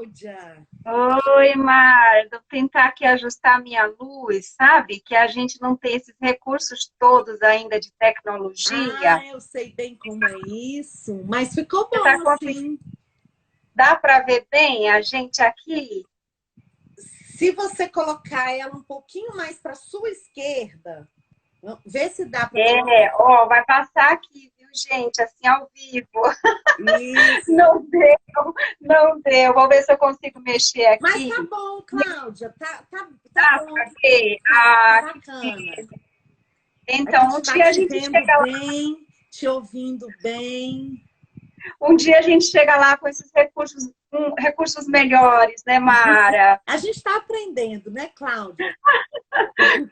Cláudia! Oi, Mar. Vou tentar aqui ajustar minha luz, sabe? Que a gente não tem esses recursos todos ainda de tecnologia. Eu sei bem como é isso, mas ficou Você está bom conseguindo? assim. Dá para ver bem a gente aqui? Se você colocar ela um pouquinho mais para sua esquerda, vê se dá para colocar. Ó, vai passar aqui, viu, gente? Assim, ao vivo. Isso. Não deu, não deu. Vou ver se eu consigo mexer Mas aqui. tá bom, Cláudia, tá Dá bom, para ver? tá Ah, que bacana. beleza. A Então, gente tá a te gente vendo chega bem, te ouvindo bem. Um dia a gente chega lá com esses recursos, recursos melhores, né, Mara? A gente está aprendendo, né, Cláudia?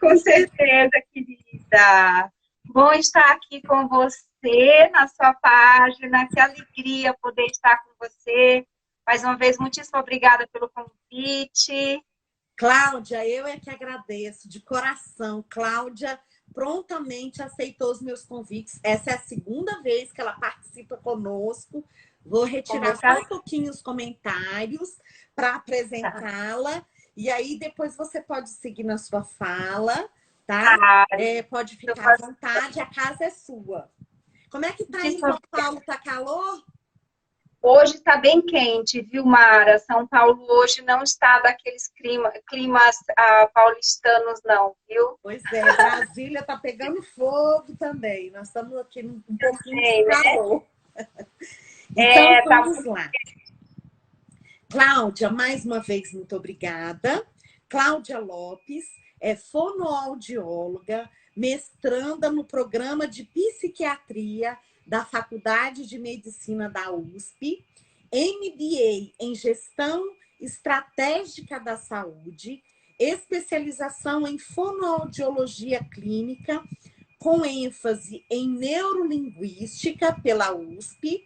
Com certeza, querida. Bom estar aqui com você na sua página. Que alegria poder estar com você. Mais uma vez, muitíssimo obrigada pelo convite. Cláudia, eu é que agradeço de coração. Cláudia prontamente aceitou os meus convites. Essa é a segunda vez que ela participa conosco. Vou Com retirar muita só um alegria. pouquinho os comentários para apresentá-la. E aí depois você pode seguir na sua fala, tá? Pode Eu ficar à faço vontade, a casa é sua. Como é que tá aí em muitíssimo São obrigada. Paulo? Tá calor? Hoje está bem quente, viu, Mara? São Paulo hoje não está daqueles climas paulistanos, não, viu? Pois é, Brasília está pegando fogo também. Nós estamos aqui um pouquinho de Sei, né? calor. Então, Tá vamos lá. Cláudia, mais uma vez, muito obrigada. Cláudia Lopes é fonoaudióloga, mestranda no programa de psiquiatria da Faculdade de Medicina da USP, MBA em gestão estratégica da saúde, especialização em fonoaudiologia clínica, com ênfase em neurolinguística pela USP,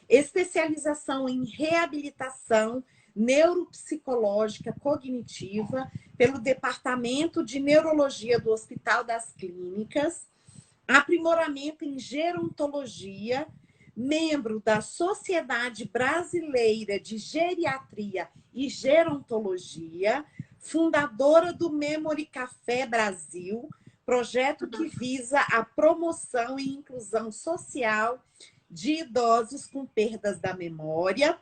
especialização em reabilitação neuropsicológica cognitiva pelo Departamento de Neurologia do Hospital das Clínicas, aprimoramento em gerontologia, membro da Sociedade Brasileira de Geriatria e Gerontologia, fundadora do Memory Café Brasil, projeto que visa a promoção e inclusão social de idosos com perdas da memória,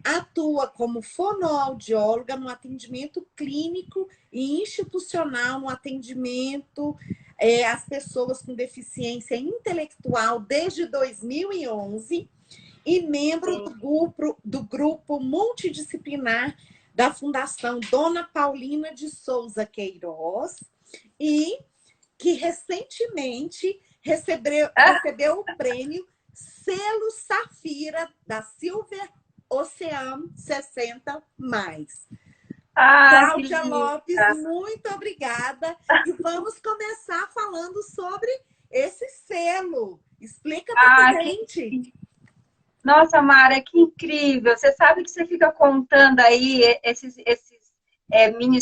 atua como fonoaudióloga no atendimento clínico e institucional no atendimento às pessoas com deficiência intelectual desde 2011 e membro do grupo multidisciplinar da Fundação Dona Paulina de Souza Queiroz e que recentemente recebeu o prêmio Selo Safira da Silver Ocean 60+. que Cláudia Lopes, linda. muito obrigada. E vamos começar falando sobre esse selo. Explica Ah, para que gente. Nossa, Mara, que incrível. Você sabe que você fica contando aí mini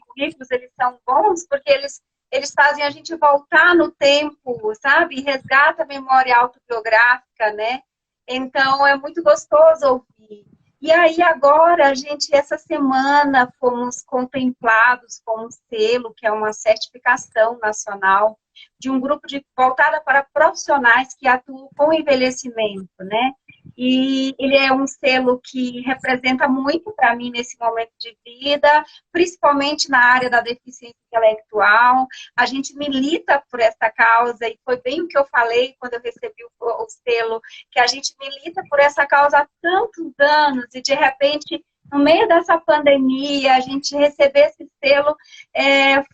currículos, eles são bons porque eles fazem a gente voltar no tempo, sabe? Resgata a memória autobiográfica, né? Então, é muito gostoso ouvir. E aí, agora, essa semana, fomos contemplados com um selo, que é uma certificação nacional, de um grupo voltada para profissionais que atuam com envelhecimento, né? E ele é um selo que representa muito para mim nesse momento de vida, principalmente na área da deficiência intelectual. A gente milita por essa causa, e foi bem o que eu falei quando eu recebi o selo, que a gente milita por essa causa há tantos anos, e de repente, no meio dessa pandemia, a gente receber esse selo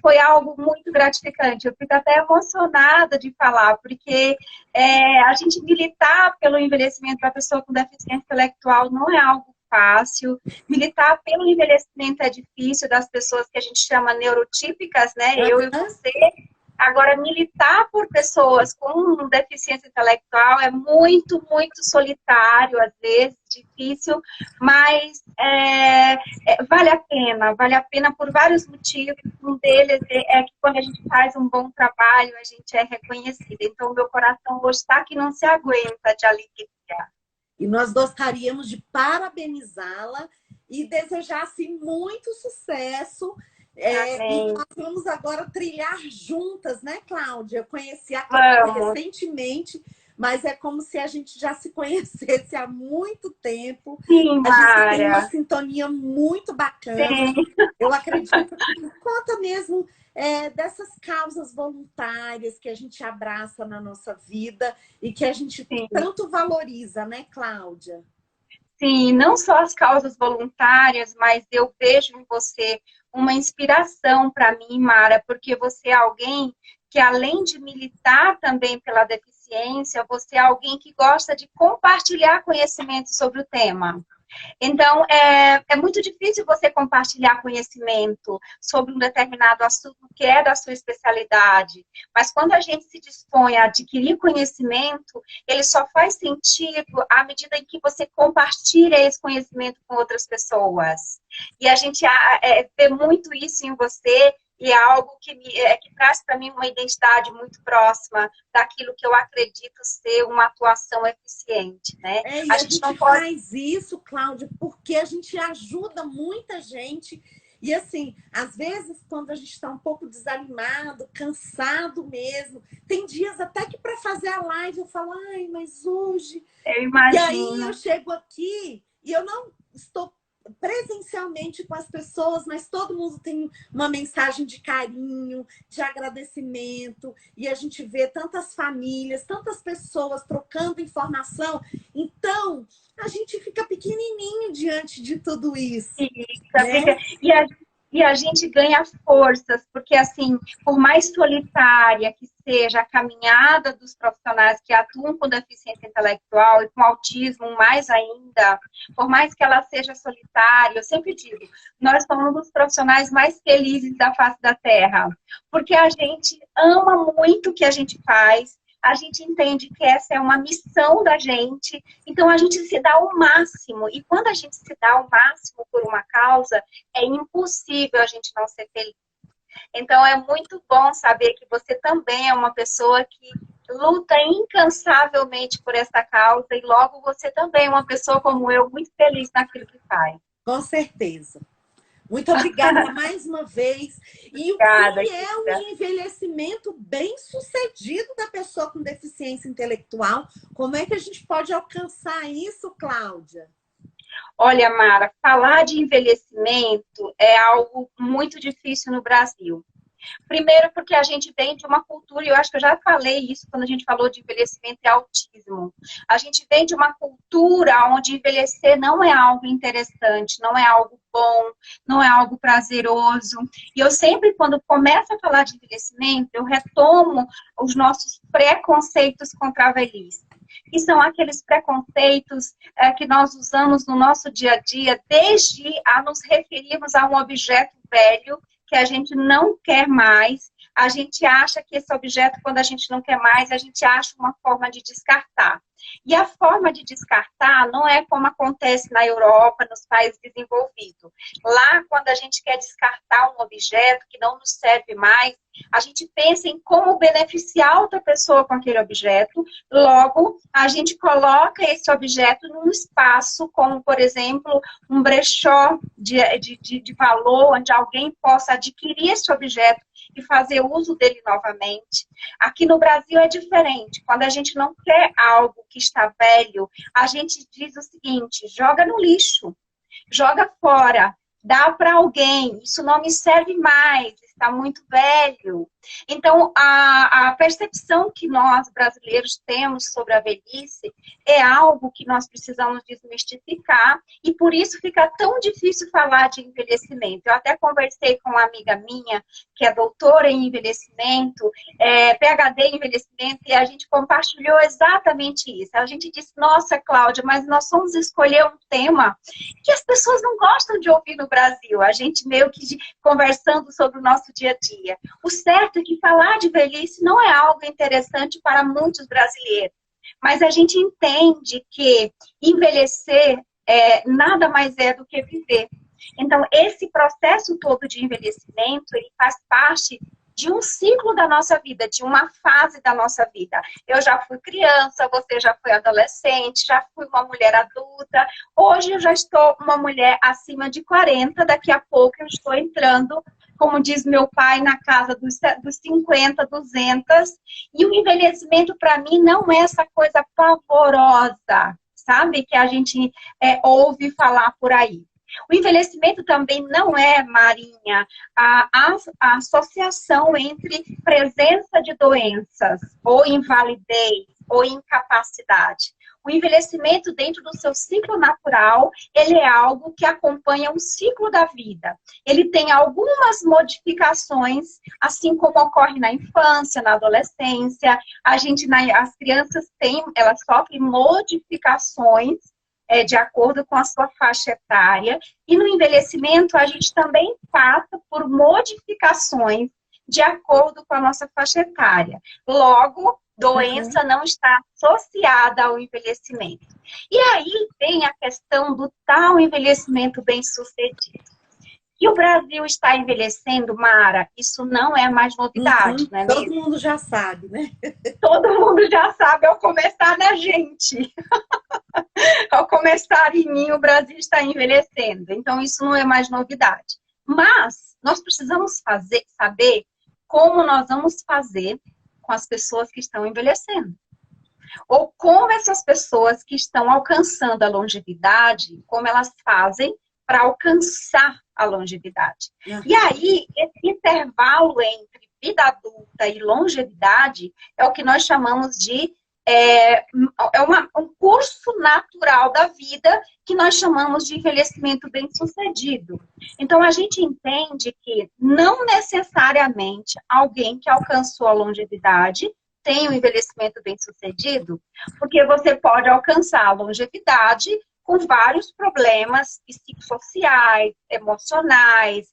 foi algo muito gratificante. Eu fico até emocionada de falar, porque a gente militar pelo envelhecimento da pessoa com deficiência intelectual não é algo fácil. Militar pelo envelhecimento é difícil, das pessoas que a gente chama neurotípicas, né? Eu e você. Agora, militar por pessoas com deficiência intelectual é muito, muito solitário, às vezes, difícil, mas vale a pena por vários motivos. Um deles é que quando a gente faz um bom trabalho, a gente é reconhecido. Então, meu coração hoje está que não se aguenta de alegria. E nós gostaríamos de parabenizá-la e desejar assim, muito sucesso. E Amém. nós vamos agora trilhar juntas, né, Cláudia? Eu conheci a Cláudia Vamos. recentemente, mas é como se a gente já se conhecesse há muito tempo. Sim, A gente tem uma Mara. sintonia muito bacana. Sim, Eu acredito que por conta mesmo dessas causas voluntárias que a gente abraça na nossa vida e que a gente sim. tanto valoriza, né, Cláudia? Sim, não só as causas voluntárias, mas eu vejo em você uma inspiração para mim, Mara, porque você é alguém que, além de militar também pela deficiência, você é alguém que gosta de compartilhar conhecimento sobre o tema. Então, é muito difícil você compartilhar conhecimento sobre um determinado assunto que é da sua especialidade. Mas quando a gente se dispõe a adquirir conhecimento, ele só faz sentido à medida em que você compartilha esse conhecimento com outras pessoas. E a gente vê muito isso em você, e é algo que traz para mim uma identidade muito próxima daquilo que eu acredito ser uma atuação eficiente, né? E a gente não pode... faz isso, Cláudia, porque a gente ajuda muita gente. E assim, às vezes, quando a gente está um pouco desanimado, cansado mesmo, tem dias até que para fazer a live eu falo, ai, mas hoje... Eu imagino. E aí eu chego aqui e eu não estou presencialmente com as pessoas, mas todo mundo tem uma mensagem de carinho, de agradecimento, e a gente vê tantas famílias, tantas pessoas trocando informação. Então, a gente fica pequenininho diante de tudo isso. Né? E a gente ganha forças, porque assim, por mais solitária que seja a caminhada dos profissionais que atuam com deficiência intelectual e com autismo mais ainda, por mais que ela seja solitária, eu sempre digo, nós somos um dos profissionais mais felizes da face da Terra, porque a gente ama muito o que a gente faz, a gente entende que essa é uma missão da gente, então a gente se dá o máximo, e quando a gente se dá o máximo por uma causa, é impossível a gente não ser feliz. Então é muito bom saber que você também é uma pessoa que luta incansavelmente por essa causa, e logo você também é uma pessoa como eu, muito feliz naquilo que faz. Com certeza. Muito obrigada mais uma vez. E Obrigada, o que é um envelhecimento bem sucedido da pessoa com deficiência intelectual? Como é que a gente pode alcançar isso, Cláudia? Olha, Mara, falar de envelhecimento é algo muito difícil no Brasil. Primeiro porque a gente vem de uma cultura, e eu acho que eu já falei isso quando a gente falou de envelhecimento e autismo. A gente vem de uma cultura onde envelhecer não é algo interessante, não é algo bom, não é algo prazeroso. E eu sempre, quando começo a falar de envelhecimento, eu retomo os nossos preconceitos contra a velhice. Que são aqueles preconceitos que nós usamos no nosso dia a dia, desde a nos referirmos a um objeto velho que a gente não quer mais, a gente acha que esse objeto, quando a gente não quer mais, a gente acha uma forma de descartar. E a forma de descartar não é como acontece na Europa, nos países desenvolvidos. Lá, quando a gente quer descartar um objeto que não nos serve mais, a gente pensa em como beneficiar outra pessoa com aquele objeto, logo, a gente coloca esse objeto num espaço, como, por exemplo, um brechó de valor, onde alguém possa adquirir esse objeto e fazer uso dele novamente. Aqui no Brasil é diferente. Quando a gente não quer algo que está velho, a gente diz o seguinte, joga no lixo, joga fora, dá para alguém, isso não me serve mais, está muito velho. Então, a percepção que nós, brasileiros, temos sobre a velhice é algo que nós precisamos desmistificar e por isso fica tão difícil falar de envelhecimento. Eu até conversei com uma amiga minha, que é doutora em envelhecimento, PhD em envelhecimento, e a gente compartilhou exatamente isso. A gente disse, nossa, Cláudia, mas nós fomos escolher um tema que as pessoas não gostam de ouvir no Brasil. A gente meio que conversando sobre o nosso dia a dia. O certo é que falar de velhice não é algo interessante para muitos brasileiros, mas a gente entende que envelhecer nada mais é do que viver. Então, esse processo todo de envelhecimento, ele faz parte de um ciclo da nossa vida, de uma fase da nossa vida. Eu já fui criança, você já foi adolescente, já fui uma mulher adulta, hoje eu já estou uma mulher acima de 40, daqui a pouco eu estou entrando, como diz meu pai, na casa dos 50, 200, e o envelhecimento para mim não é essa coisa pavorosa, sabe? Que a gente ouve falar por aí. O envelhecimento também não é, Marinha, a associação entre presença de doenças, ou invalidez, ou incapacidade. O envelhecimento, dentro do seu ciclo natural, ele é algo que acompanha um ciclo da vida. Ele tem algumas modificações, assim como ocorre na infância, na adolescência. As crianças elas sofrem modificações de acordo com a sua faixa etária. E no envelhecimento, a gente também passa por modificações de acordo com a nossa faixa etária. Logo, doença não está associada ao envelhecimento. E aí vem a questão do tal envelhecimento bem-sucedido. E o Brasil está envelhecendo, Mara, isso não é mais novidade, né? Todo mundo já sabe, né? Todo mundo já sabe, ao começar na gente. Ao começar em mim, o Brasil está envelhecendo. Então, isso não é mais novidade. Mas, nós precisamos saber como nós vamos fazer com as pessoas que estão envelhecendo. Ou como essas pessoas que estão alcançando a longevidade, como elas fazem para alcançar a longevidade. E aí, esse intervalo entre vida adulta e longevidade é o que nós chamamos de um curso natural da vida que nós chamamos de envelhecimento bem-sucedido. Então, a gente entende que não necessariamente alguém que alcançou a longevidade tem um envelhecimento bem-sucedido, porque você pode alcançar a longevidade com vários problemas psicossociais, emocionais,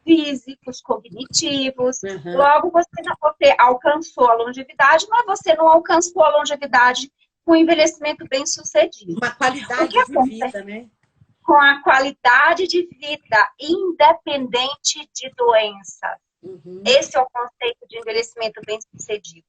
físicos, cognitivos. Logo, você alcançou a longevidade, mas você não alcançou a longevidade com envelhecimento bem-sucedido. Uma qualidade de vida, né? Com a qualidade de vida, independente de doença. Esse é o conceito de envelhecimento bem-sucedido.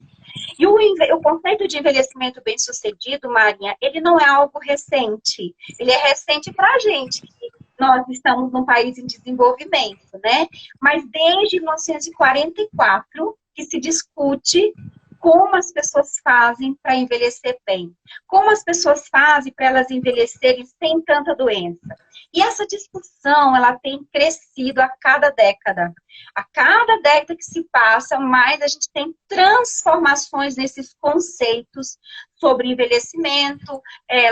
E o conceito de envelhecimento bem-sucedido, Marinha, ele não é algo recente. Ele é recente para a gente, que nós estamos num país em desenvolvimento, né? Mas desde 1944 que se discute como as pessoas fazem para envelhecer bem. Como as pessoas fazem para elas envelhecerem sem tanta doença. E essa discussão, ela tem crescido a cada década. A cada década que se passa, mais a gente tem transformações nesses conceitos sobre envelhecimento,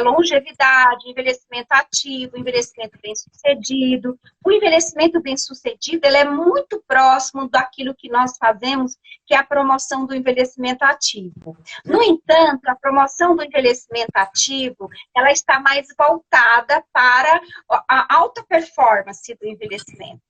longevidade, envelhecimento ativo, envelhecimento bem-sucedido. O envelhecimento bem-sucedido, ele é muito próximo daquilo que nós fazemos, que é a promoção do envelhecimento ativo. No entanto, a promoção do envelhecimento ativo, ela está mais voltada para a alta performance do envelhecimento.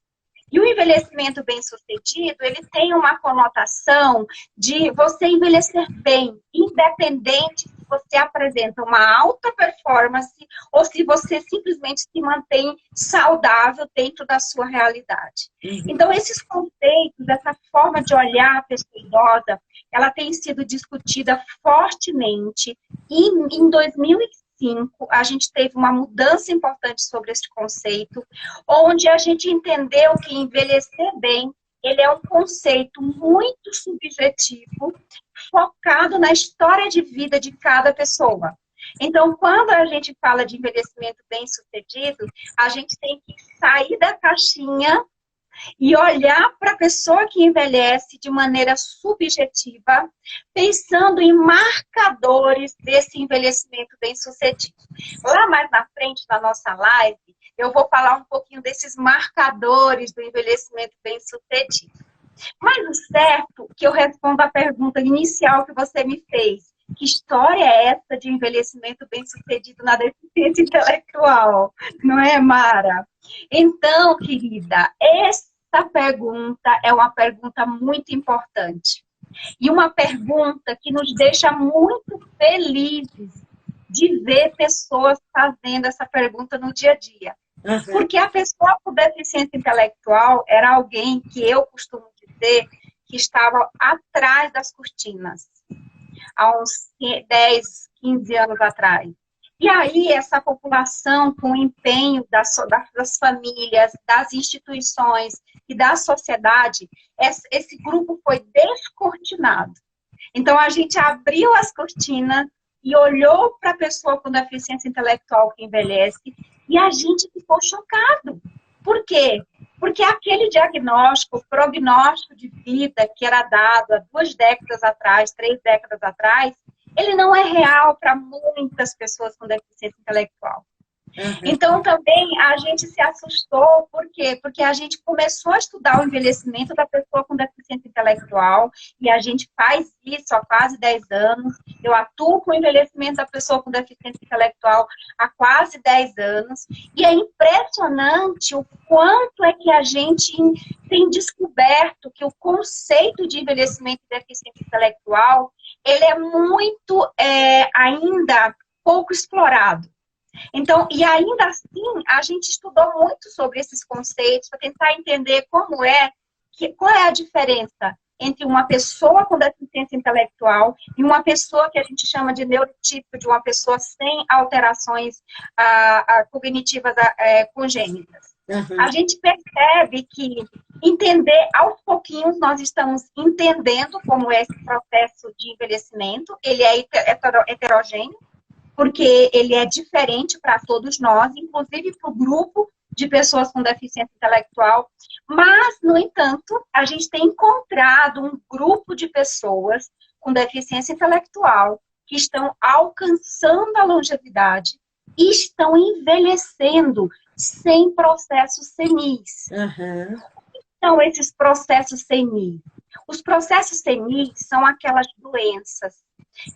E o envelhecimento bem-sucedido, ele tem uma conotação de você envelhecer bem, independente se você apresenta uma alta performance ou se você simplesmente se mantém saudável dentro da sua realidade. Então, esses conceitos, essa forma de olhar a pessoa idosa, ela tem sido discutida fortemente. E em 2005, a gente teve uma mudança importante sobre esse conceito, onde a gente entendeu que envelhecer bem, ele é um conceito muito subjetivo, focado na história de vida de cada pessoa. Então, quando a gente fala de envelhecimento bem-sucedido, a gente tem que sair da caixinha e olhar para a pessoa que envelhece de maneira subjetiva, pensando em marcadores desse envelhecimento bem-sucedido. Lá mais na frente da nossa live, eu vou falar um pouquinho desses marcadores do envelhecimento bem-sucedido. Mas o certo é que eu respondo a pergunta inicial que você me fez. Que história é essa de envelhecimento bem-sucedido na deficiência intelectual? Não é, Mara? Então, querida, essa pergunta é uma pergunta muito importante. E uma pergunta que nos deixa muito felizes de ver pessoas fazendo essa pergunta no dia a dia. Porque a pessoa com deficiência intelectual era alguém que eu costumo dizer que estavam atrás das cortinas, há uns 10, 15 anos atrás. E aí, essa população, com o empenho das famílias, das instituições e da sociedade, esse grupo foi descortinado. Então, a gente abriu as cortinas e olhou para a pessoa com deficiência intelectual que envelhece e a gente ficou chocado. Por quê? Porque aquele diagnóstico, prognóstico de vida que era dado há 2 décadas atrás, 3 décadas atrás, ele não é real para muitas pessoas com deficiência intelectual. Então, também, a gente se assustou, por quê? Porque a gente começou a estudar o envelhecimento da pessoa com deficiência intelectual, e a gente faz isso há quase 10 anos. Eu atuo com o envelhecimento da pessoa com deficiência intelectual há quase 10 anos, e é impressionante o quanto é que a gente tem descoberto que o conceito de envelhecimento e deficiência intelectual, ele é muito, ainda pouco explorado. Então, e ainda assim, a gente estudou muito sobre esses conceitos para tentar entender qual é a diferença entre uma pessoa com deficiência intelectual e uma pessoa que a gente chama de neurotípico, de uma pessoa sem alterações cognitivas congênitas. A gente percebe que entender, aos pouquinhos, nós estamos entendendo como é esse processo de envelhecimento, ele é heterogêneo, porque ele é diferente para todos nós, inclusive para o grupo de pessoas com deficiência intelectual. Mas, no entanto, a gente tem encontrado um grupo de pessoas com deficiência intelectual que estão alcançando a longevidade e estão envelhecendo sem processos senis. São esses processos senis? Os processos senis são aquelas doenças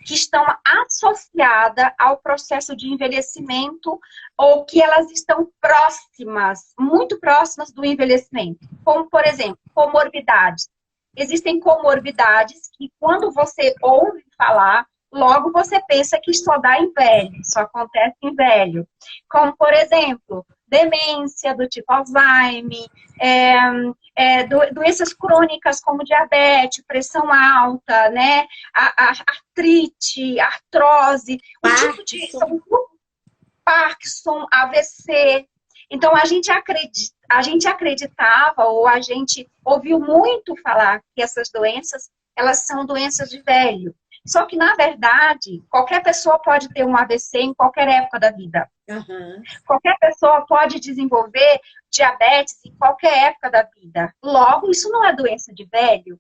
que estão associadas ao processo de envelhecimento ou que elas estão próximas, muito próximas do envelhecimento. Como, por exemplo, comorbidades. Existem comorbidades que, quando você ouve falar, logo você pensa que só dá em velho, só acontece em velho. Como, por exemplo, demência do tipo Alzheimer, doenças crônicas como diabetes, pressão alta, né? A artrite, artrose, Parkinson, AVC. Então, a gente acreditava, ou a gente ouviu muito falar que essas doenças, elas são doenças de velho. Só que, na verdade, qualquer pessoa pode ter um AVC em qualquer época da vida. Qualquer pessoa pode desenvolver diabetes em qualquer época da vida. Logo, isso não é doença de velho.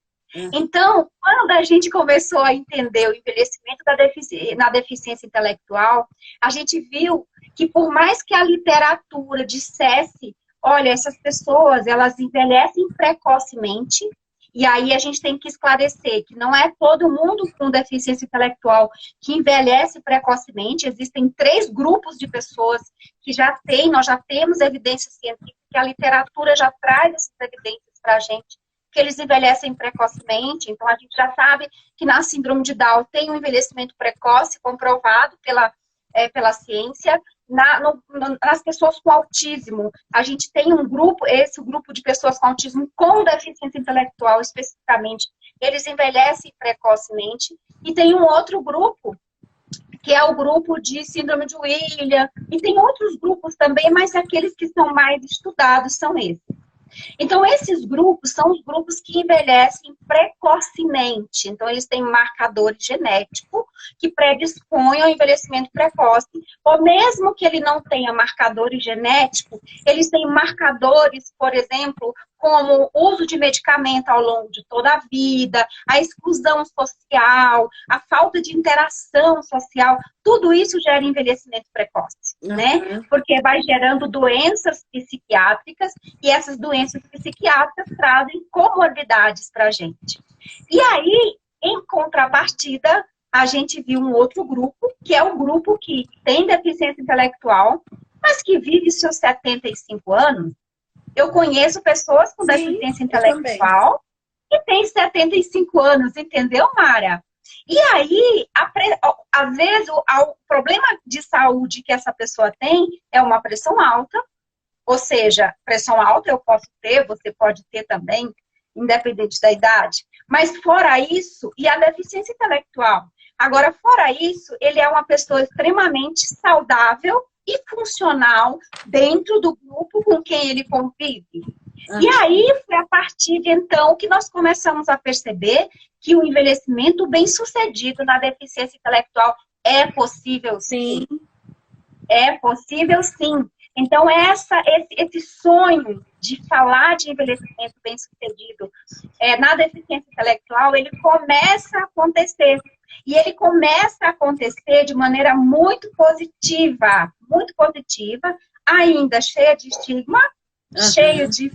Então, quando a gente começou a entender o envelhecimento na deficiência intelectual, a gente viu que, por mais que a literatura dissesse, olha, essas pessoas, elas envelhecem precocemente. E aí a gente tem que esclarecer que não é todo mundo com deficiência intelectual que envelhece precocemente. Existem 3 grupos de pessoas que nós já temos evidências científicas, que a literatura já traz essas evidências para a gente, que eles envelhecem precocemente. Então, a gente já sabe que na síndrome de Down tem um envelhecimento precoce comprovado pela ciência. Nas pessoas com autismo, a gente tem um grupo, esse grupo de pessoas com autismo com deficiência intelectual especificamente, eles envelhecem precocemente. E tem um outro grupo, que é o grupo de síndrome de Williams, e tem outros grupos também, mas aqueles que são mais estudados são esses. Então, esses grupos são os grupos que envelhecem precocemente. Então, eles têm marcadores genéticos que predispõem ao envelhecimento precoce. Ou mesmo que ele não tenha marcadores genéticos, eles têm marcadores, por exemplo, como o uso de medicamento ao longo de toda a vida, a exclusão social, a falta de interação social, tudo isso gera envelhecimento precoce, né? Porque vai gerando doenças psiquiátricas e essas doenças psiquiátricas trazem comorbidades para a gente. E aí, em contrapartida, a gente viu um outro grupo, que é o grupo que tem deficiência intelectual, mas que vive seus 75 anos. Eu conheço pessoas com deficiência intelectual que têm 75 anos, entendeu, Mara? E aí, às vezes, o problema de saúde que essa pessoa tem é uma pressão alta, ou seja, pressão alta eu posso ter, você pode ter também, independente da idade. Mas fora isso, e a deficiência intelectual. Agora, fora isso, ele é uma pessoa extremamente saudável e funcional dentro do grupo com quem ele convive. E aí, foi a partir de então que nós começamos a perceber que o envelhecimento bem-sucedido na deficiência intelectual é possível, sim. É possível, sim. Então, esse sonho de falar de envelhecimento bem-sucedido na deficiência intelectual, ele começa a acontecer. E ele começa a acontecer de maneira muito positiva, ainda cheia de estigma, cheio de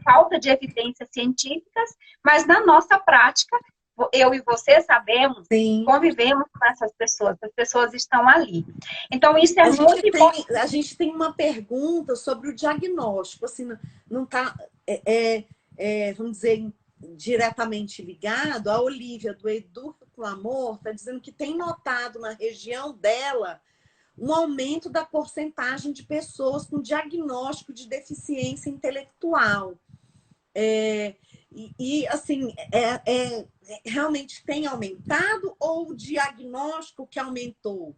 falta de evidências científicas, mas na nossa prática, eu e você sabemos, sim, convivemos com essas pessoas, as pessoas estão ali. Então, isso é muito importante. A gente tem uma pergunta sobre o diagnóstico, assim, não está, vamos dizer, diretamente ligado. A Olivia, do Educa Amor, está dizendo que tem notado na região dela um aumento da porcentagem de pessoas com diagnóstico de deficiência intelectual. Assim, realmente tem aumentado ou o diagnóstico que aumentou?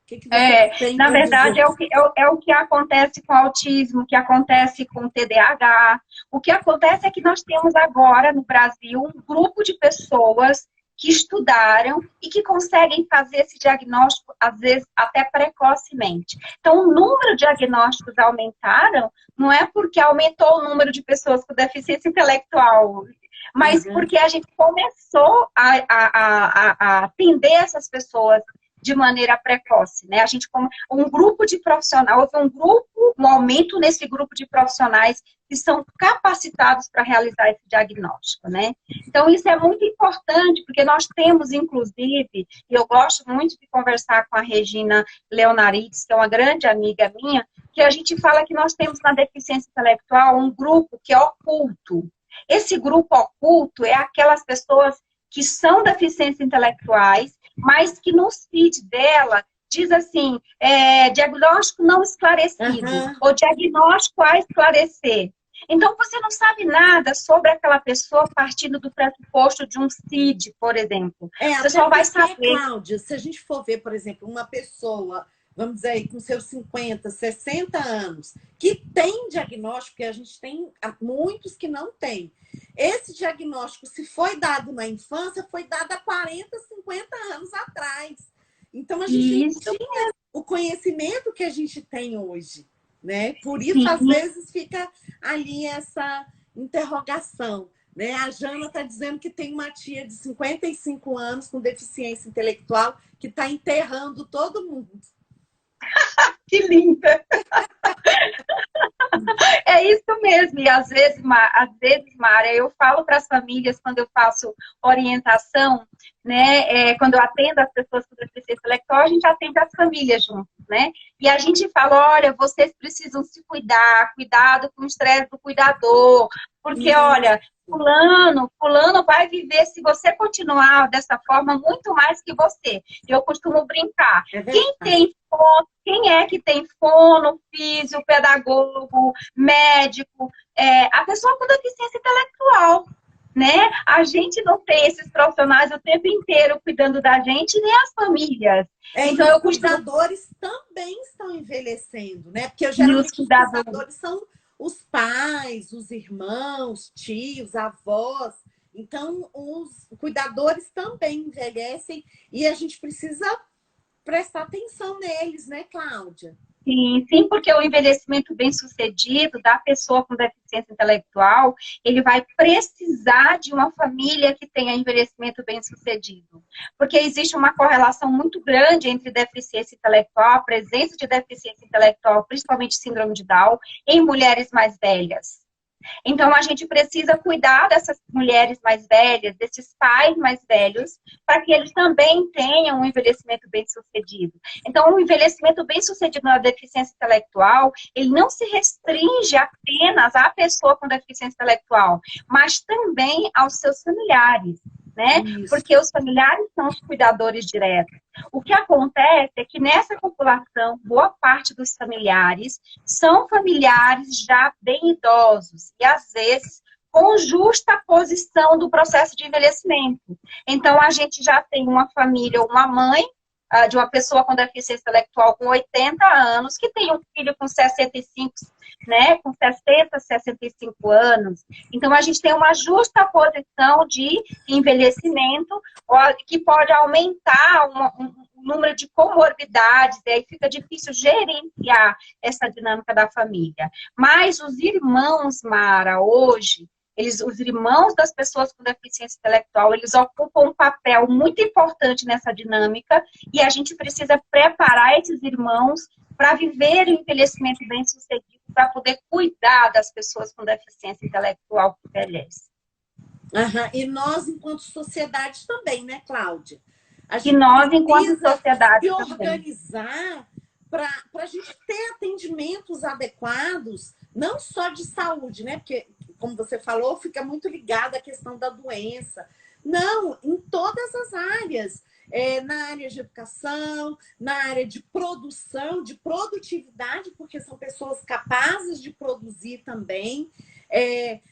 Que você tem na verdade, é o que acontece com o autismo, o que acontece com o TDAH. O que acontece é que nós temos agora no Brasil um grupo de pessoas que estudaram e que conseguem fazer esse diagnóstico, às vezes, até precocemente. Então, o número de diagnósticos aumentaram, não é porque aumentou o número de pessoas com deficiência intelectual, mas porque a gente começou a atender essas pessoas de maneira precoce, né? A gente, um grupo de profissionais, houve um aumento nesse grupo de profissionais que são capacitados para realizar esse diagnóstico, né? Então, isso é muito importante, porque nós temos, inclusive, e eu gosto muito de conversar com a Regina Leonarides, que é uma grande amiga minha, que a gente fala que nós temos na deficiência intelectual um grupo que é oculto. Esse grupo oculto é aquelas pessoas que são deficientes intelectuais, mas que no CID dela diz assim, diagnóstico não esclarecido, ou diagnóstico a esclarecer. Então, você não sabe nada sobre aquela pessoa partindo do pressuposto de um CID, por exemplo. Você só vai saber. Cláudia, se a gente for ver, por exemplo, uma pessoa, vamos dizer aí, com seus 50, 60 anos, que tem diagnóstico, que a gente tem muitos que não têm. Esse diagnóstico, se foi dado na infância, foi dado há 40, 50 anos atrás. Então, a gente não tinha o conhecimento que a gente tem hoje, né? Por isso, às vezes, fica ali essa interrogação, né? A Jana está dizendo que tem uma tia de 55 anos com deficiência intelectual que está enterrando todo mundo. Que linda! É isso mesmo, e às vezes, Mara, eu falo para as famílias quando eu faço orientação, né? Quando eu atendo as pessoas com deficiência intelectual, a gente atende as famílias juntos, né? E a gente fala, olha, vocês precisam se cuidar, cuidado com o estresse do cuidador, porque, olha, fulano vai viver, se você continuar dessa forma, muito mais que você. Eu costumo brincar. Quem é que tem fono, físio, pedagogo, médico, a pessoa com deficiência intelectual, né? A gente não tem esses profissionais o tempo inteiro cuidando da gente, nem as famílias. Então, os cuidadores também estão envelhecendo, né? Porque geralmente os cuidadores são os pais, os irmãos, tios, avós. Então, os cuidadores também envelhecem e a gente precisa prestar atenção neles, né, Cláudia? Sim, porque o envelhecimento bem-sucedido da pessoa com deficiência intelectual, ele vai precisar de uma família que tenha envelhecimento bem-sucedido. Porque existe uma correlação muito grande entre deficiência intelectual, a presença de deficiência intelectual, principalmente síndrome de Down, em mulheres mais velhas. Então, a gente precisa cuidar dessas mulheres mais velhas, desses pais mais velhos, para que eles também tenham um envelhecimento bem-sucedido. Então, o envelhecimento bem-sucedido na deficiência intelectual, ele não se restringe apenas à pessoa com deficiência intelectual, mas também aos seus familiares, né? Isso. Porque os familiares são os cuidadores diretos. O que acontece é que nessa população, boa parte dos familiares são familiares já bem idosos e às vezes com justa posição do processo de envelhecimento. Então, a gente já tem uma família, uma mãe, de uma pessoa com deficiência intelectual com 80 anos, que tem um filho com 65, né, com 60, 65 anos. Então, a gente tem uma justa posição de envelhecimento, que pode aumentar o número de comorbidades, e aí fica difícil gerenciar essa dinâmica da família. Mas os irmãos, Mara, hoje, os irmãos das pessoas com deficiência intelectual, eles ocupam um papel muito importante nessa dinâmica e a gente precisa preparar esses irmãos para viver o envelhecimento bem-sucedido, para poder cuidar das pessoas com deficiência intelectual que envelhecem. E nós, enquanto sociedade também, né, Cláudia? E nós, enquanto sociedade, se organizar para a gente ter atendimentos adequados, não só de saúde, né? Porque, como você falou, fica muito ligada à questão da doença. Não, em todas as áreas. Na área de educação, na área de produção, de produtividade, porque são pessoas capazes de produzir também.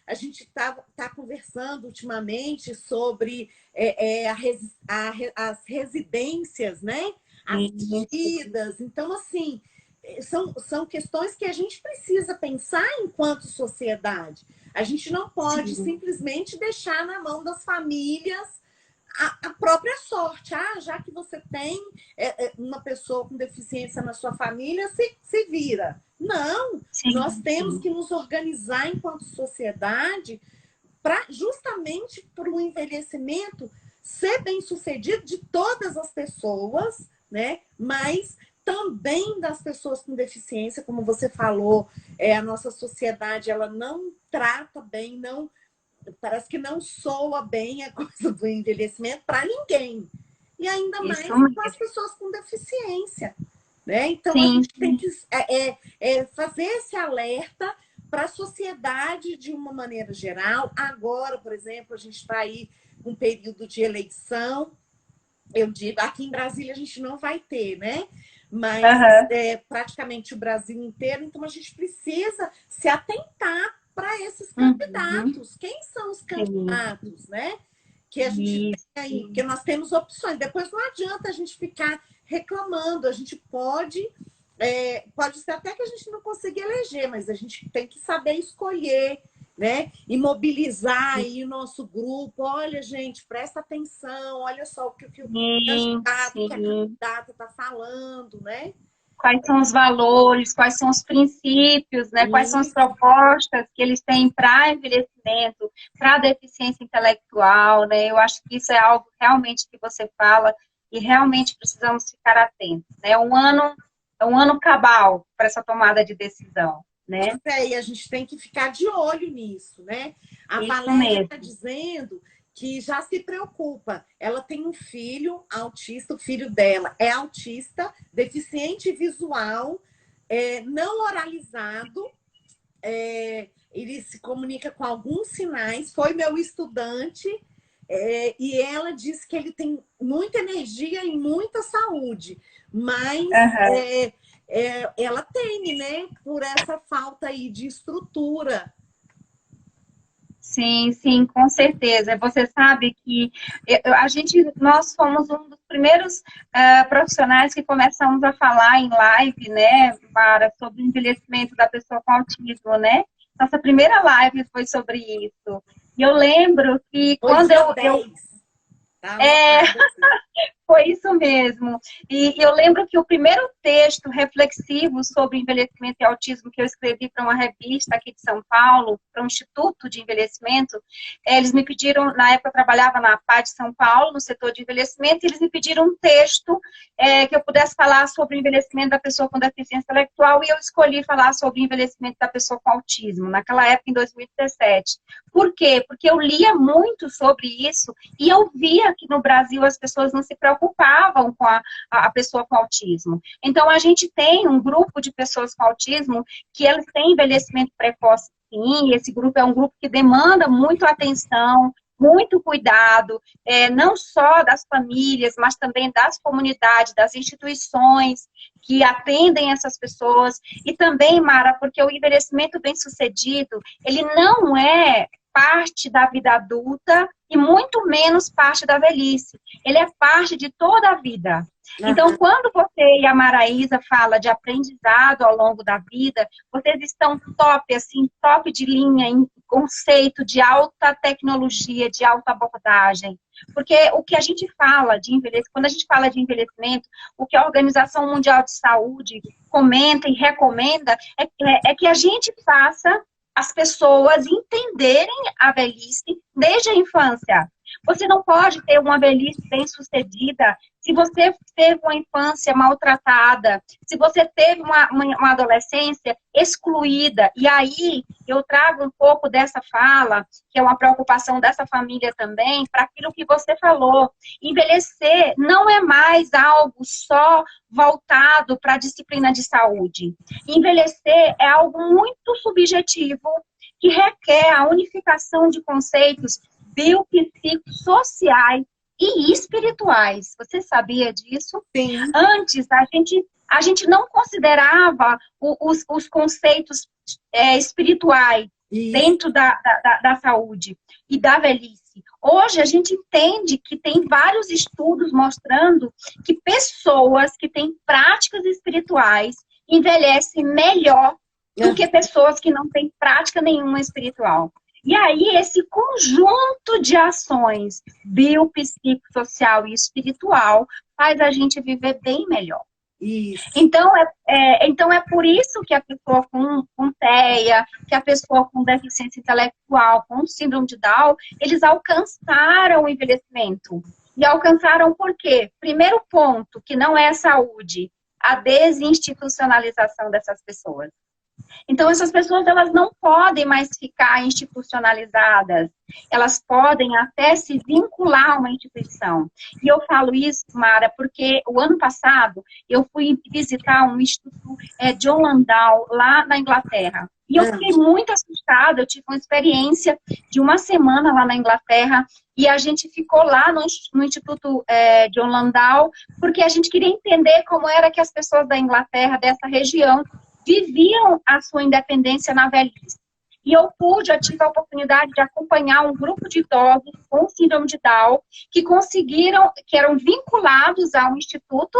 A gente tá conversando ultimamente sobre as residências, né? Assistidas. Então, assim, são questões que a gente precisa pensar enquanto sociedade. A gente não pode simplesmente deixar na mão das famílias a própria sorte. Já que você tem uma pessoa com deficiência na sua família, se vira. Não, nós temos que nos organizar enquanto sociedade justamente para o envelhecimento ser bem sucedido de todas as pessoas, né? Mas também das pessoas com deficiência, como você falou, a nossa sociedade ela não trata bem, parece que não soa bem a coisa do envelhecimento para ninguém. E ainda mais para as pessoas com deficiência. Né? Então, a gente tem que fazer esse alerta para a sociedade de uma maneira geral. Agora, por exemplo, a gente está aí com um período de eleição. Eu digo, aqui em Brasília a gente não vai ter, né? Mas praticamente o Brasil inteiro. Então, a gente precisa se atentar para esses candidatos. Quem são os candidatos, né? Que a gente tem aí, porque nós temos opções. Depois não adianta a gente ficar reclamando. A gente pode ser até que a gente não consiga eleger, mas a gente tem que saber escolher, né? E mobilizar aí o nosso grupo. Olha, gente, presta atenção. Olha só o que o candidato, que a candidata está falando, né? Quais são os valores, quais são os princípios, né? Quais são as propostas que eles têm para envelhecimento, para deficiência intelectual, né? Eu acho que isso é algo realmente que você fala e realmente precisamos ficar atentos, né? É um ano cabal para essa tomada de decisão, né? E a gente tem que ficar de olho nisso, né? A Valéria está dizendo que já se preocupa. Ela tem um filho autista, o filho dela é autista, deficiente visual, não oralizado, ele se comunica com alguns sinais, foi meu estudante, e ela disse que ele tem muita energia e muita saúde, mas ela teme, né, por essa falta aí de estrutura. Sim, sim, com certeza. Você sabe que nós fomos um dos primeiros profissionais que começamos a falar em live, né, sobre o envelhecimento da pessoa com autismo, né? Nossa primeira live foi sobre isso. E eu lembro que quando foi isso mesmo. E eu lembro que o primeiro texto reflexivo sobre envelhecimento e autismo que eu escrevi para uma revista aqui de São Paulo, para um Instituto de Envelhecimento, eles me pediram, na época eu trabalhava na PA de São Paulo, no setor de envelhecimento, e eles me pediram um texto que eu pudesse falar sobre o envelhecimento da pessoa com deficiência intelectual, e eu escolhi falar sobre o envelhecimento da pessoa com autismo, naquela época, em 2017. Por quê? Porque eu lia muito sobre isso, e eu via que no Brasil as pessoas não se preocupavam com a pessoa com autismo. Então, a gente tem um grupo de pessoas com autismo que eles têm envelhecimento precoce, sim, esse grupo é um grupo que demanda muito atenção, muito cuidado, não só das famílias, mas também das comunidades, das instituições que atendem essas pessoas. E também, Mara, porque o envelhecimento bem-sucedido, ele não é parte da vida adulta e muito menos parte da velhice. Ele é parte de toda a vida. Então, quando você e a Maraísa fala de aprendizado ao longo da vida, vocês estão top, assim, top de linha em conceito de alta tecnologia, de alta abordagem. Porque o que a gente fala de envelhecimento, quando a gente fala de envelhecimento, o que a Organização Mundial de Saúde comenta e recomenda é que a gente faça as pessoas entenderem a velhice desde a infância. Você não pode ter uma velhice bem-sucedida se você teve uma infância maltratada, se você teve uma adolescência excluída. E aí, eu trago um pouco dessa fala, que é uma preocupação dessa família também, para aquilo que você falou. Envelhecer não é mais algo só voltado para a disciplina de saúde. Envelhecer é algo muito subjetivo, que requer a unificação de conceitos biopsicossociais e espirituais. Você sabia disso? Sim. Antes, a gente não considerava os conceitos espirituais dentro da saúde e da velhice. Hoje, a gente entende que tem vários estudos mostrando que pessoas que têm práticas espirituais envelhecem melhor do que pessoas que não têm prática nenhuma espiritual. E aí, esse conjunto de ações biopsicossocial e espiritual faz a gente viver bem melhor. Isso. Então, é por isso que a pessoa com TEA, que a pessoa com deficiência intelectual, com síndrome de Down, eles alcançaram o envelhecimento. E alcançaram por quê? Primeiro ponto, que não é a saúde, a desinstitucionalização dessas pessoas. Então, essas pessoas, elas não podem mais ficar institucionalizadas. Elas podem até se vincular a uma instituição. E eu falo isso, Mara, porque o ano passado eu fui visitar um instituto John Landau, lá na Inglaterra. E eu fiquei muito assustada. Eu tive uma experiência de uma semana lá na Inglaterra. E a gente ficou lá no Instituto John Landau, porque a gente queria entender como era que as pessoas da Inglaterra, dessa região, viviam a sua independência na velhice. E eu tive a oportunidade de acompanhar um grupo de idosos com síndrome de Down, que eram vinculados ao Instituto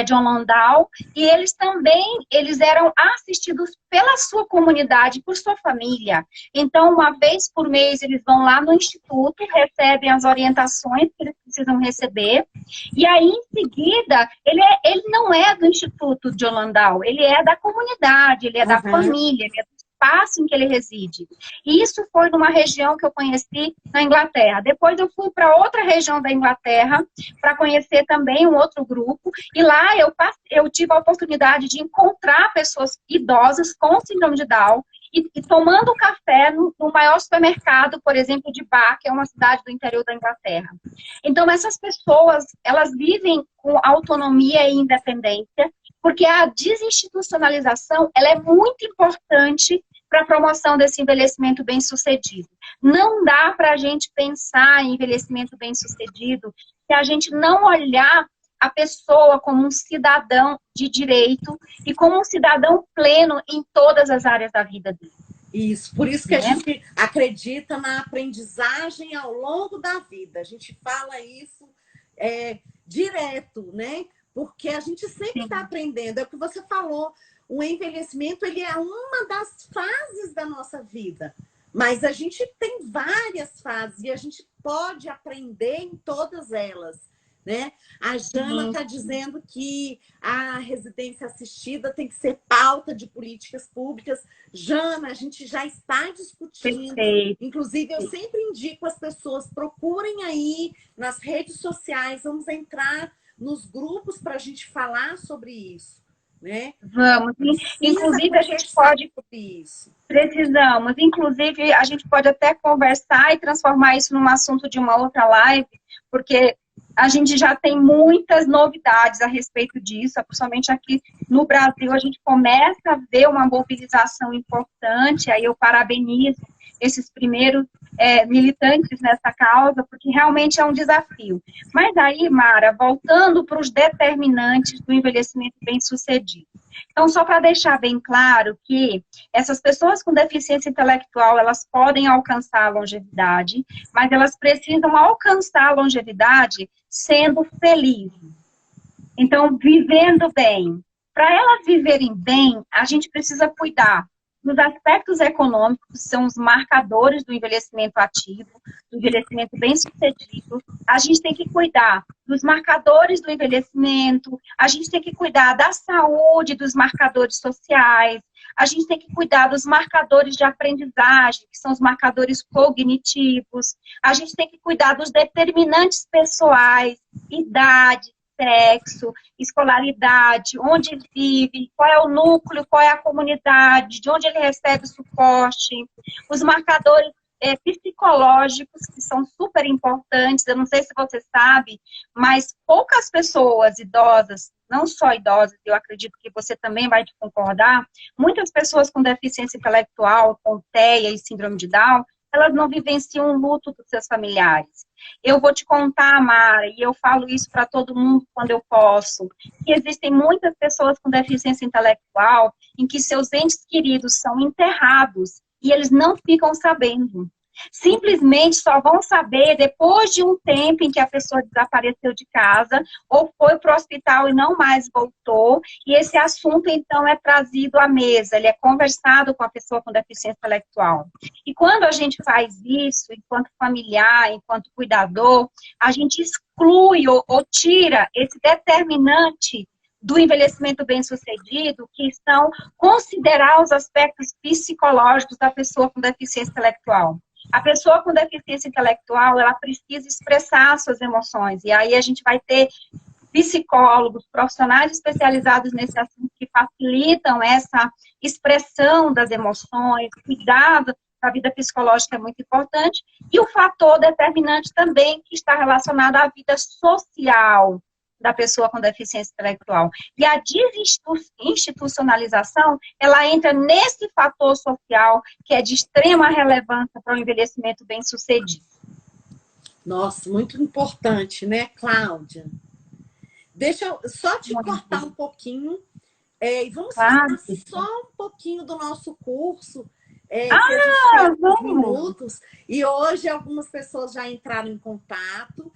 John Landau, e eles eram assistidos pela sua comunidade, por sua família. Então, uma vez por mês, eles vão lá no Instituto, recebem as orientações que eles precisam receber, e aí, em seguida, ele não é do Instituto John Landau, ele é da comunidade, ele é da família, ele é do espaço em que ele reside. E isso foi numa região que eu conheci na Inglaterra. Depois eu fui para outra região da Inglaterra para conhecer também um outro grupo. E lá eu tive a oportunidade de encontrar pessoas idosas com síndrome de Down e tomando café no maior supermercado, por exemplo, de Bath, que é uma cidade do interior da Inglaterra. Então, essas pessoas, elas vivem com autonomia e independência, porque a desinstitucionalização, ela é muito importante para a promoção desse envelhecimento bem-sucedido. Não dá para a gente pensar em envelhecimento bem-sucedido se a gente não olhar a pessoa como um cidadão de direito e como um cidadão pleno em todas as áreas da vida dele. Isso, por isso que a gente acredita na aprendizagem ao longo da vida. A gente fala isso direto, né? Porque a gente sempre está aprendendo. É o que você falou, o envelhecimento ele é uma das fases da nossa vida. Mas a gente tem várias fases e a gente pode aprender em todas elas. Né? A Jana está dizendo que a residência assistida tem que ser pauta de políticas públicas. Jana, a gente já está discutindo. Perfeito. Inclusive, eu sempre indico as pessoas, procurem aí nas redes sociais, vamos entrar nos grupos para a gente falar sobre isso. Né? Vamos. Inclusive, a gente pode... Isso. Precisamos. Inclusive, a gente pode até conversar e transformar isso num assunto de uma outra live, porque a gente já tem muitas novidades a respeito disso, principalmente aqui no Brasil, a gente começa a ver uma mobilização importante, aí eu parabenizo esses primeiros militantes nessa causa, porque realmente é um desafio. Mas aí, Mara, voltando para os determinantes do envelhecimento bem-sucedido. Então, só para deixar bem claro que essas pessoas com deficiência intelectual, elas podem alcançar a longevidade, mas elas precisam alcançar a longevidade sendo felizes. Então, vivendo bem. Para elas viverem bem, a gente precisa cuidar dos aspectos econômicos, que são os marcadores do envelhecimento ativo, do envelhecimento bem-sucedido. A gente tem que cuidar dos marcadores do envelhecimento, a gente tem que cuidar da saúde, dos marcadores sociais, a gente tem que cuidar dos marcadores de aprendizagem, que são os marcadores cognitivos, a gente tem que cuidar dos determinantes pessoais, idade, sexo, escolaridade, onde vive, qual é o núcleo, qual é a comunidade, de onde ele recebe suporte, os marcadores psicológicos, que são super importantes. Eu não sei se você sabe, mas poucas pessoas idosas, não só idosas, eu acredito que você também vai concordar, muitas pessoas com deficiência intelectual, com TEA e síndrome de Down, elas não vivenciam o luto dos seus familiares. Eu vou te contar, Mara, e eu falo isso para todo mundo quando eu posso, que existem muitas pessoas com deficiência intelectual em que seus entes queridos são enterrados e eles não ficam sabendo. Simplesmente só vão saber depois de um tempo em que a pessoa desapareceu de casa ou foi para o hospital e não mais voltou, e esse assunto então é trazido à mesa, ele é conversado com a pessoa com deficiência intelectual. E quando a gente faz isso, enquanto familiar, enquanto cuidador, a gente exclui ou tira esse determinante do envelhecimento bem-sucedido, que são considerar os aspectos psicológicos da pessoa com deficiência intelectual. A pessoa com deficiência intelectual, ela precisa expressar suas emoções, e aí a gente vai ter psicólogos, profissionais especializados nesse assunto que facilitam essa expressão das emoções, cuidado da vida psicológica é muito importante, e o fator determinante também que está relacionado à vida social da pessoa com deficiência intelectual. E a desinstitucionalização, ela entra nesse fator social que é de extrema relevância para o envelhecimento bem-sucedido. Nossa, muito importante, né, Cláudia? Deixa eu só te cortar um pouquinho e vamos falar só um pouquinho do nosso curso. Que a gente tem uns minutos. E hoje algumas pessoas já entraram em contato.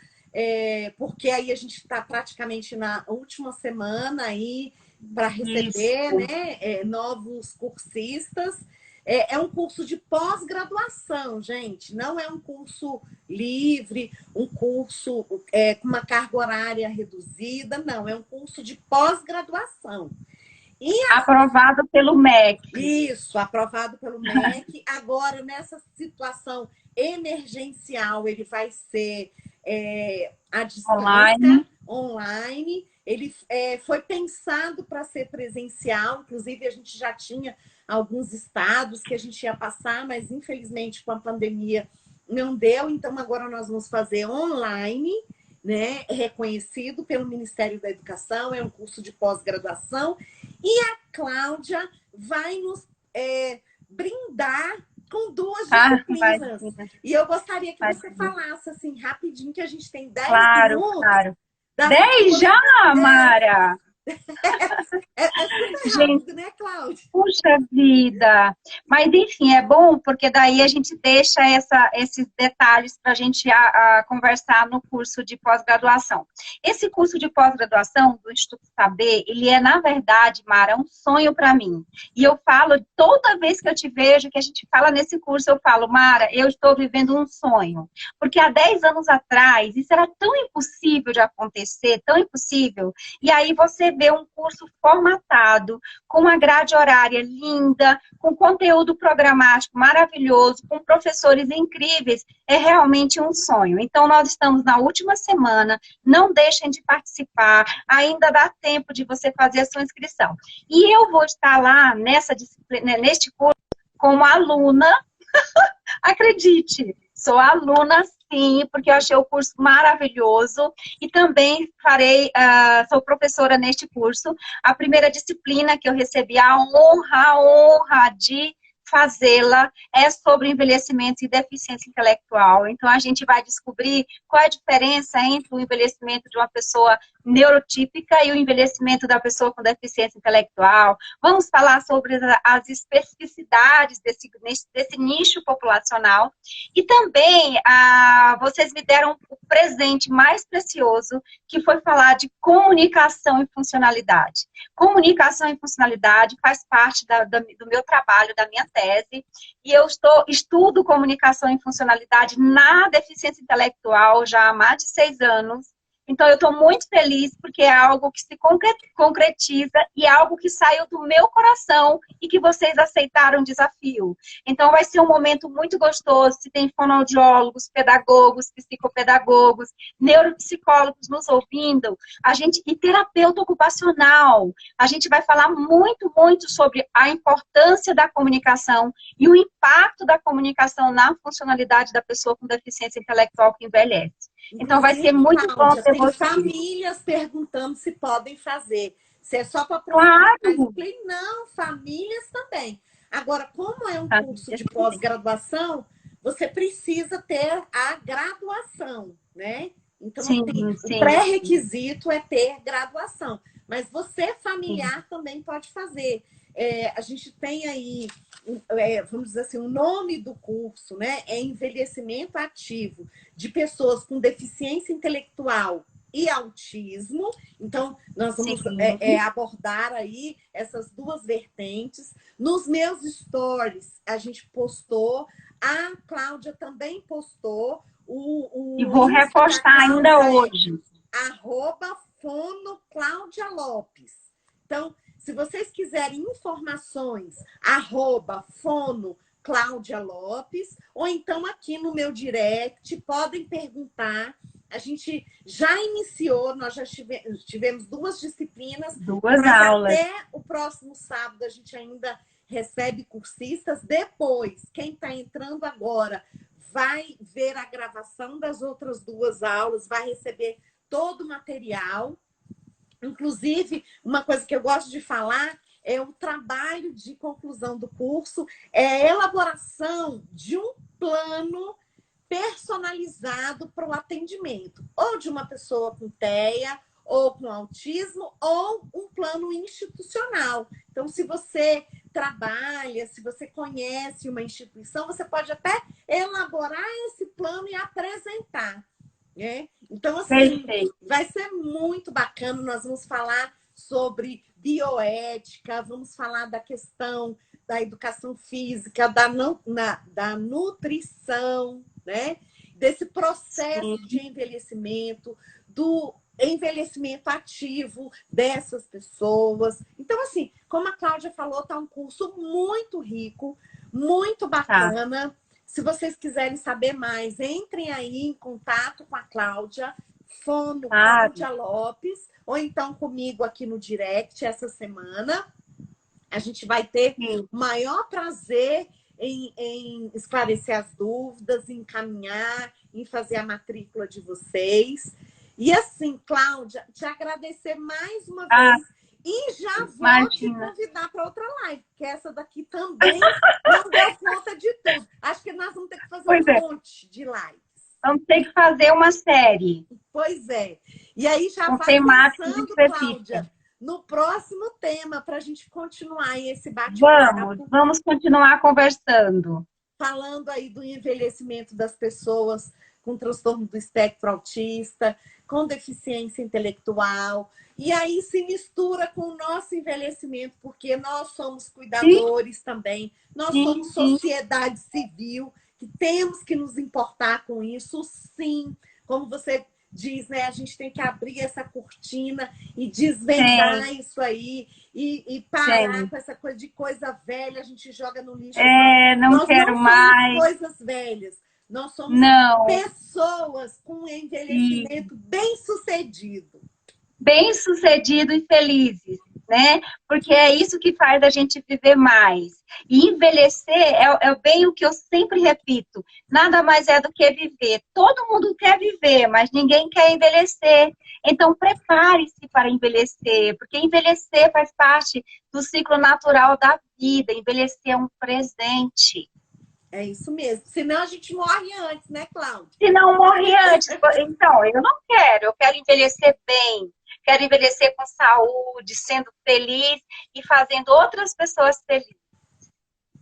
Porque aí a gente está praticamente na última semana aí para receber, né, novos cursistas. É um curso de pós-graduação, gente. Não é um curso livre, um curso com uma carga horária reduzida. Não, é um curso de pós-graduação. Aprovado pelo MEC. Isso, aprovado pelo MEC. Agora, nessa situação emergencial, ele vai ser à distância, online. Ele foi pensado para ser presencial, inclusive a gente já tinha alguns estados que a gente ia passar, mas infelizmente com a pandemia não deu, então agora nós vamos fazer online, né? Reconhecido pelo Ministério da Educação, é um curso de pós-graduação, e a Cláudia vai nos brindar com duas disciplinas. E eu gostaria que você falasse assim, rapidinho, que a gente tem 10 minutos. Claro. 10 já, Mara? Super rápido, né, Cláudia? Puxa vida! Mas, enfim, é bom porque daí a gente deixa esses detalhes para a gente conversar no curso de pós-graduação. Esse curso de pós-graduação do Instituto Saber, ele é, na verdade, Mara, um sonho para mim. E eu falo, toda vez que eu te vejo, que a gente fala nesse curso, eu falo, Mara, eu estou vivendo um sonho. Porque há 10 anos atrás, isso era tão impossível de acontecer, tão impossível. E aí você vê um curso formatado, com uma grade horária linda, com conteúdo programático maravilhoso, com professores incríveis, é realmente um sonho. Então, nós estamos na última semana, não deixem de participar, ainda dá tempo de você fazer a sua inscrição. E eu vou estar lá nessa disciplina, neste curso, como aluna, acredite, sou aluna sim, porque eu achei o curso maravilhoso e também sou professora neste curso. A primeira disciplina que eu recebi a honra de fazê-la é sobre envelhecimento e deficiência intelectual. Então, a gente vai descobrir qual é a diferença entre o envelhecimento de uma pessoa neurotípica e o envelhecimento da pessoa com deficiência intelectual. Vamos falar sobre as especificidades desse nicho populacional. E também, vocês me deram o presente mais precioso, que foi falar de comunicação e funcionalidade. Comunicação e funcionalidade faz parte do meu trabalho, da minha tese, e eu estudo comunicação e funcionalidade na deficiência intelectual já há mais de 6 anos. Então, eu estou muito feliz porque é algo que se concretiza e é algo que saiu do meu coração e que vocês aceitaram o desafio. Então, vai ser um momento muito gostoso. Se tem fonoaudiólogos, pedagogos, psicopedagogos, neuropsicólogos nos ouvindo, e terapeuta ocupacional. A gente vai falar muito, muito sobre a importância da comunicação e o impacto da comunicação na funcionalidade da pessoa com deficiência intelectual que envelhece. Então, vai ser muito bom ter tem famílias perguntando se podem fazer. Se é só para claro. Eu falei, não, famílias também. Agora, como é um curso de pós-graduação, você precisa ter a graduação, né? Então, sim. O pré-requisito é ter graduação. Mas você, familiar, também pode fazer. A gente tem aí, vamos dizer assim, o nome do curso, né? É Envelhecimento Ativo de Pessoas com Deficiência Intelectual e Autismo. Então, nós vamos abordar aí essas duas vertentes. Nos meus stories, a gente postou, a Cláudia também postou. E vou repostar ainda hoje. @fono Cláudia Lopes. Então, se vocês quiserem informações, @fono Cláudia Lopes, ou então aqui no meu direct, podem perguntar. A gente já iniciou, nós já tivemos 2 disciplinas. 2 aulas. Até o próximo sábado a gente ainda recebe cursistas. Depois, quem está entrando agora vai ver a gravação das outras 2 aulas, vai receber todo o material. Inclusive, uma coisa que eu gosto de falar é o trabalho de conclusão do curso, é a elaboração de um plano personalizado para o atendimento, ou de uma pessoa com TEA, ou com autismo, ou um plano institucional. Então, se você trabalha, se você conhece uma instituição, você pode até elaborar esse plano e apresentar. Então, assim, vai ser muito bacana. Nós vamos falar sobre bioética, vamos falar da questão da educação física, da nutrição, né? Desse processo de envelhecimento, do envelhecimento ativo dessas pessoas. Então, assim, como a Cláudia falou, está um curso muito rico, muito bacana. Se vocês quiserem saber mais, entrem aí em contato com a Cláudia, fono Cláudia Lopes, ou então comigo aqui no direct essa semana. A gente vai ter o maior prazer em esclarecer as dúvidas, em encaminhar, em fazer a matrícula de vocês. E assim, Cláudia, te agradecer mais uma vez. E já vou te convidar para outra live, porque essa daqui também não deu conta de tudo. Acho que nós vamos ter que fazer um monte de lives. Vamos ter que fazer uma série. Pois é. E aí já vai pensando, Cláudia, no próximo tema, para a gente continuar esse bate-papo. Vamos continuar conversando. Falando aí do envelhecimento das pessoas com transtorno do espectro autista, com deficiência intelectual. E aí se mistura com o nosso envelhecimento, porque nós somos cuidadores também, nós somos sociedade civil, que temos que nos importar com isso, sim. Como você diz, né? A gente tem que abrir essa cortina e desvendar isso aí e parar com essa coisa de coisa velha, a gente joga no lixo. Não quero mais. Coisas velhas. Nós somos pessoas com envelhecimento bem-sucedido. Bem-sucedido e felizes, né? Porque é isso que faz a gente viver mais. E envelhecer é bem o que eu sempre repito. Nada mais é do que viver. Todo mundo quer viver, mas ninguém quer envelhecer. Então, prepare-se para envelhecer, porque envelhecer faz parte do ciclo natural da vida. Envelhecer é um presente. É isso mesmo. Senão a gente morre antes, né, Cláudia? Se não morre antes. Então, eu não quero. Eu quero envelhecer bem. Quero envelhecer com saúde, sendo feliz e fazendo outras pessoas felizes.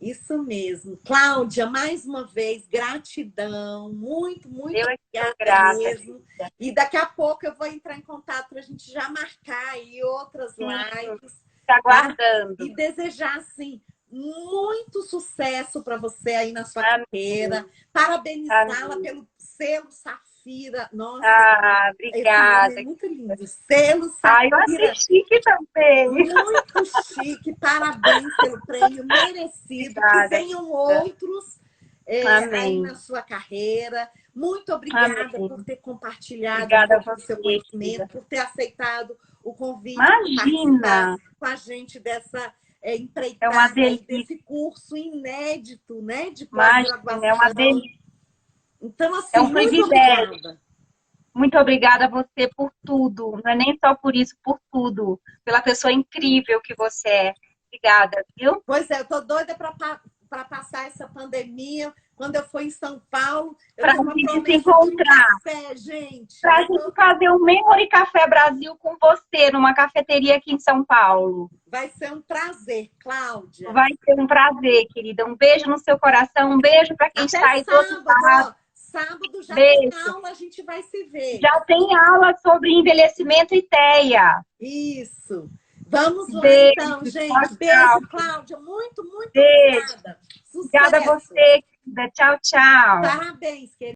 Isso mesmo. Cláudia, mais uma vez, gratidão. Muito, muito Eu estou obrigada grata. mesmo. E daqui a pouco eu vou entrar em contato para a gente já marcar aí outras Sim, lives. tá Tá? aguardando. E desejar, assim, muito sucesso para você aí na sua Amém. carreira. Parabenizá-la Amém. pelo selo Safira. Nossa, Ah, esse nome obrigada. é muito lindo. Selo Ah, eu Safira. achei chique também. Muito chique, parabéns pelo prêmio merecido. Obrigada. Que venham outros aí Amém. na sua carreira. Muito obrigada Amém. por ter compartilhado Obrigada um a pouco do você, seu conhecimento, querida. por ter aceitado o convite de Imagina, participar com a gente dessa é uma empreitada aí, delícia. desse curso inédito, né, de Imagina, é uma pós-graduação. delícia. Então, assim, É um muito privilégio. obrigada. Muito obrigada a você por tudo. Não é nem só por isso, por tudo. Pela pessoa incrível que você é. Obrigada, viu? Pois é, eu tô doida para passar essa pandemia. Quando eu for em São Paulo, eu Para a tenho uma gente se promessa de um encontrar. café, gente. Para a gente fazer o Memory Café Brasil com você, numa cafeteria aqui em São Paulo. Vai ser um prazer, Cláudia. Vai ser um prazer, querida. Um beijo no seu coração. Um beijo para quem Até está aí do outro sábado, lado. ó. Sábado já tem Beijo. aula, a gente vai se ver. Já tem aula sobre envelhecimento e TEA. Isso. Vamos lá, Beijo. então, gente. Tchau, Beijo, tchau. Cláudia. Muito, muito Beijo. obrigada. Sucesso. Obrigada a você, querida. Tchau, tchau. Parabéns, querida.